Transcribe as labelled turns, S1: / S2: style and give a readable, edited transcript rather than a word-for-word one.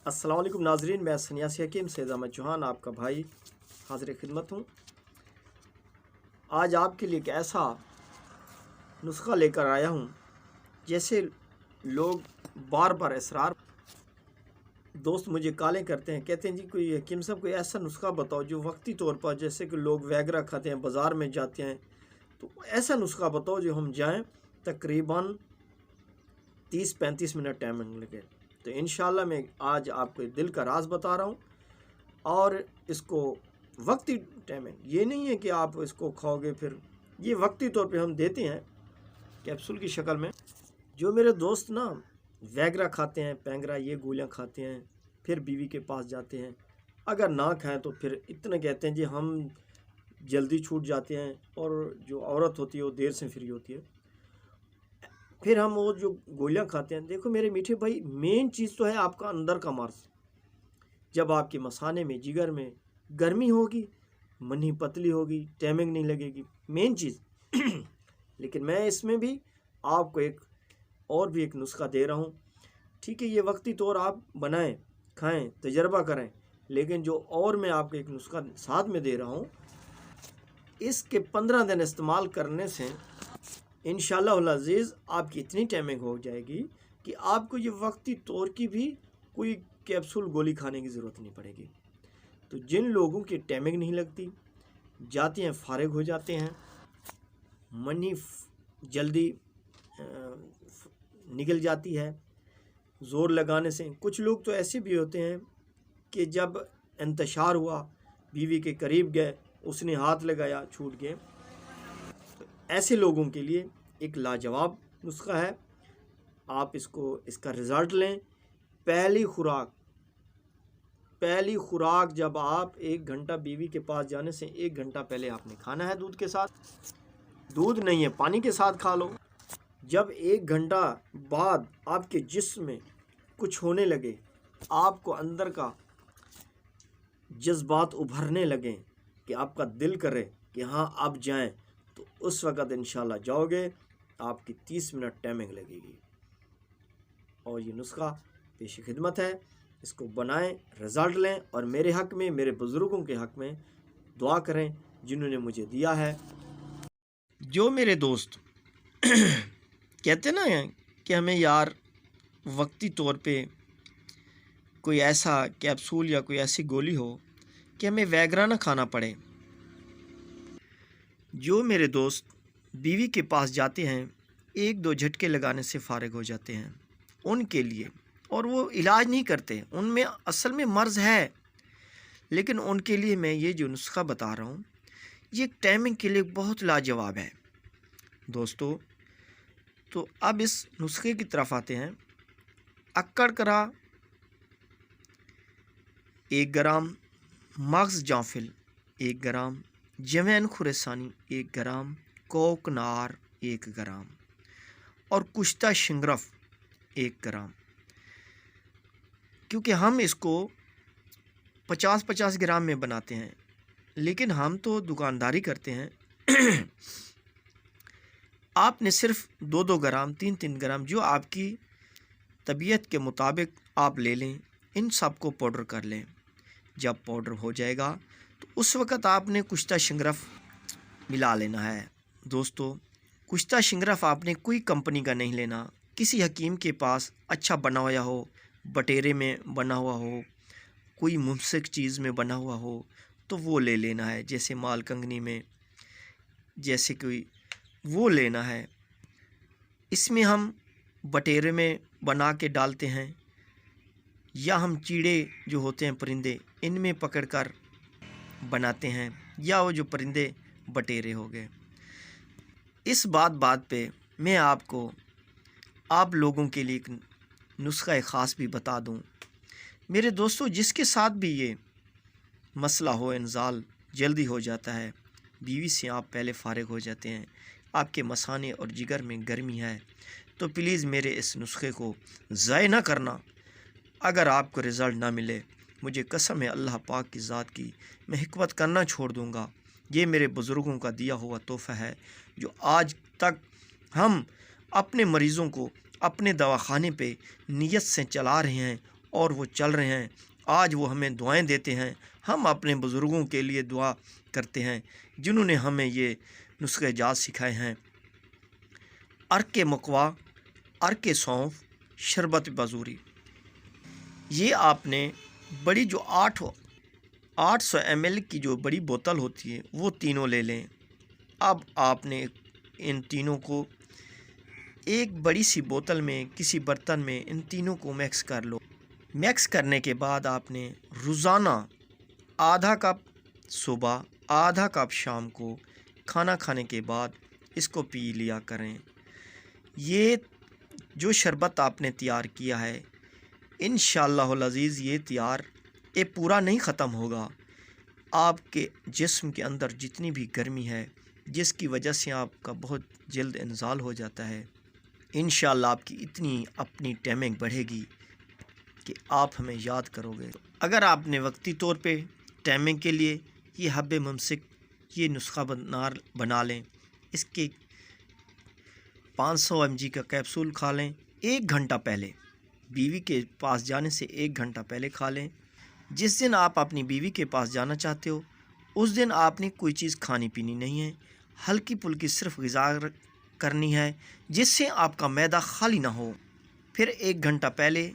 S1: अस्सलाम वालेकुम नाजरीन, मैं सन्यासी हकीम सैयद अहमद चौहान आपका भाई हाजिर खिदमत हूँ। आज आपके लिए एक ऐसा नुस्खा लेकर आया हूँ, जैसे लोग बार बार इसरार दोस्त मुझे कॉलें करते हैं, कहते हैं जी कोई हकीम साहब कोई ऐसा नुस्खा बताओ जो वक्ती तौर पर, जैसे कि लोग वैगरा खाते हैं, बाज़ार में जाते हैं, तो ऐसा नुस्खा बताओ जो हम जाएं तकरीबन 30-35 मिनट टाइम लगे। तो इंशाल्लाह मैं आज आपको दिल का राज बता रहा हूँ, और इसको वक्ती टाइमिंग ये नहीं है कि आप इसको खाओगे, फिर ये वक्ती तौर पे हम देते हैं कैप्सूल की शक्ल में। जो मेरे दोस्त ना वैगरा खाते हैं, पैंगरा, ये गोलियां खाते हैं, फिर बीवी के पास जाते हैं, अगर ना खाएं तो फिर इतने कहते हैं जी हम जल्दी छूट जाते हैं, और जो औरत होती है वो देर से फ्री होती है। फिर हम वो जो गोलियां खाते हैं, देखो मेरे मीठे भाई, मेन चीज़ तो है आपका अंदर का मर्ज। जब आपके मसाने में, जिगर में गर्मी होगी, मनी पतली होगी, टाइमिंग नहीं लगेगी, मेन चीज़। लेकिन मैं इसमें भी आपको एक नुस्खा दे रहा हूँ, ठीक है। ये वक्ती तौर आप बनाएं, खाएं, तजर्बा करें, लेकिन जो और मैं आपको एक नुस्खा साथ में दे रहा हूँ, इसके 15 दिन इस्तेमाल करने से इंशाअल्लाह अज़ीज़ आपकी इतनी टाइमिंग हो जाएगी कि आपको ये वक्ती तौर की भी कोई कैप्सूल गोली खाने की ज़रूरत नहीं पड़ेगी। तो जिन लोगों की टाइमिंग नहीं लगती, जाते हैं फारिग हो जाते हैं, मनी जल्दी निकल जाती है ज़ोर लगाने से। कुछ लोग तो ऐसे भी होते हैं कि जब इंतशार हुआ, बीवी के करीब गए, उसने हाथ लगाया, छूट गए। तो ऐसे लोगों के लिए एक लाजवाब नुस्खा है, आप इसका रिज़ल्ट लें। पहली खुराक जब आप 1 घंटा, बीवी के पास जाने से 1 घंटा पहले आपने खाना है, दूध के साथ, दूध नहीं है पानी के साथ खा लो। जब 1 घंटा बाद आपके जिस्म में कुछ होने लगे, आपको अंदर का जज्बात उभरने लगे कि आपका दिल करे कि हाँ अब जाएं, तो उस वक़्त इंशाल्लाह जाओगे, आपकी 30 मिनट टाइमिंग लगेगी। और ये नुस्खा पेश खिदमत है, इसको बनाएं, रिज़ल्ट लें, और मेरे हक़ में, मेरे बुज़ुर्गों के हक़ में दुआ करें जिन्होंने मुझे दिया है। जो मेरे दोस्त कहते ना कि हमें यार वक्ती तौर पे कोई ऐसा कैप्सूल या कोई ऐसी गोली हो कि हमें वैगरा ना खाना पड़े। जो मेरे दोस्त बीवी के पास जाते हैं, 1-2 झटके लगाने से फारिग हो जाते हैं, उनके लिए, और वो इलाज नहीं करते, उनमें असल में मर्ज़ है, लेकिन उनके लिए मैं ये जो नुस्खा बता रहा हूँ, ये टाइमिंग के लिए बहुत लाजवाब है दोस्तों। तो अब इस नुस्खे की तरफ आते हैं। अक्कड़ करा 1 ग्राम, मग्ज़ जाफिल 1 ग्राम, जवैन खुरसानी 1 ग्राम, कोकनार 1 ग्राम, और कुश्ता शिंगरफ 1 ग्राम। क्योंकि हम इसको 50-50 ग्राम में बनाते हैं, लेकिन हम तो दुकानदारी करते हैं। आपने सिर्फ 2-2 ग्राम, 3-3 ग्राम, जो आपकी तबीयत के मुताबिक आप ले लें, इन सब को पाउडर कर लें। जब पाउडर हो जाएगा तो उस वक़्त आपने कुश्ता शिंगरफ मिला लेना है दोस्तों। कुश्ता शिंगरफ आपने कोई कंपनी का नहीं लेना, किसी हकीम के पास अच्छा बना हुआ हो, बटेरे में बना हुआ हो, कोई मुमसिक चीज़ में बना हुआ हो, तो वो ले लेना है, जैसे मालकंगनी में, जैसे कोई वो लेना है। इसमें हम बटेरे में बना के डालते हैं, या हम कीड़े जो होते हैं, परिंदे, इनमें पकड़कर बनाते हैं, या वो जो परिंदे बटेरे हो गए। इस बात पे मैं आपको, आप लोगों के लिए एक नुस्खा ख़ास भी बता दूं। मेरे दोस्तों, जिसके साथ भी ये मसला हो, इंजाल जल्दी हो जाता है, बीवी से आप पहले फारिग हो जाते हैं, आपके मसाने और जिगर में गर्मी है, तो प्लीज़ मेरे इस नुस्खे को ज़ाय ना करना। अगर आपको रिज़ल्ट ना मिले, मुझे कसम है अल्लाह पाक की ज़ात की, मैं हिकमत करना छोड़ दूँगा। ये मेरे बुज़ुर्गों का दिया हुआ तोहफ़ा है, जो आज तक हम अपने मरीज़ों को अपने दवाखाने पे नियत से चला रहे हैं, اور وہ چل رہے ہیں۔ آج وہ ہمیں دعائیں دیتے ہیں۔ ہم اپنے بزرگوں کے لیے دعا کرتے ہیں جنہوں نے ہمیں یہ نسخے جات سکھائے ہیں۔ عرق مقوا، عرق سونف، شربت بازوری، یہ آپ نے بڑی جو 800 ml کی جو بڑی بوتل ہوتی ہے وہ تینوں لے لیں۔ اب آپ نے ان تینوں کو ایک بڑی سی بوتل میں کسی برتن میں ان تینوں کو مکس کر لو۔ مکس کرنے کے بعد آپ نے روزانہ آدھا کپ صبح، آدھا کپ شام کو کھانا کھانے کے بعد اس کو پی لیا کریں۔ یہ جو شربت آپ نے تیار کیا ہے انشاءاللہ العزیز یہ پورا نہیں ختم ہوگا۔ آپ کے جسم کے اندر جتنی بھی گرمی ہے جس کی وجہ سے آپ کا بہت جلد انزال ہو جاتا ہے، انشاءاللہ آپ کی اتنی اپنی ٹائمنگ بڑھے گی کہ آپ ہمیں یاد کرو گے۔ اگر آپ نے وقتی طور پہ ٹائمنگ کے لیے یہ حب ممسک یہ نسخہ بنا لیں، اس کے 500 mg کا کیپسول کھا لیں 1 گھنٹہ پہلے، بیوی کے پاس جانے سے 1 گھنٹہ پہلے کھا لیں۔ جس دن آپ اپنی بیوی کے پاس جانا چاہتے ہو اس دن آپ نے کوئی چیز کھانی پینی نہیں ہے، ہلکی پھلکی صرف غذا کرنی ہے جس سے آپ کا معدہ خالی نہ ہو۔ پھر 1 گھنٹہ پہلے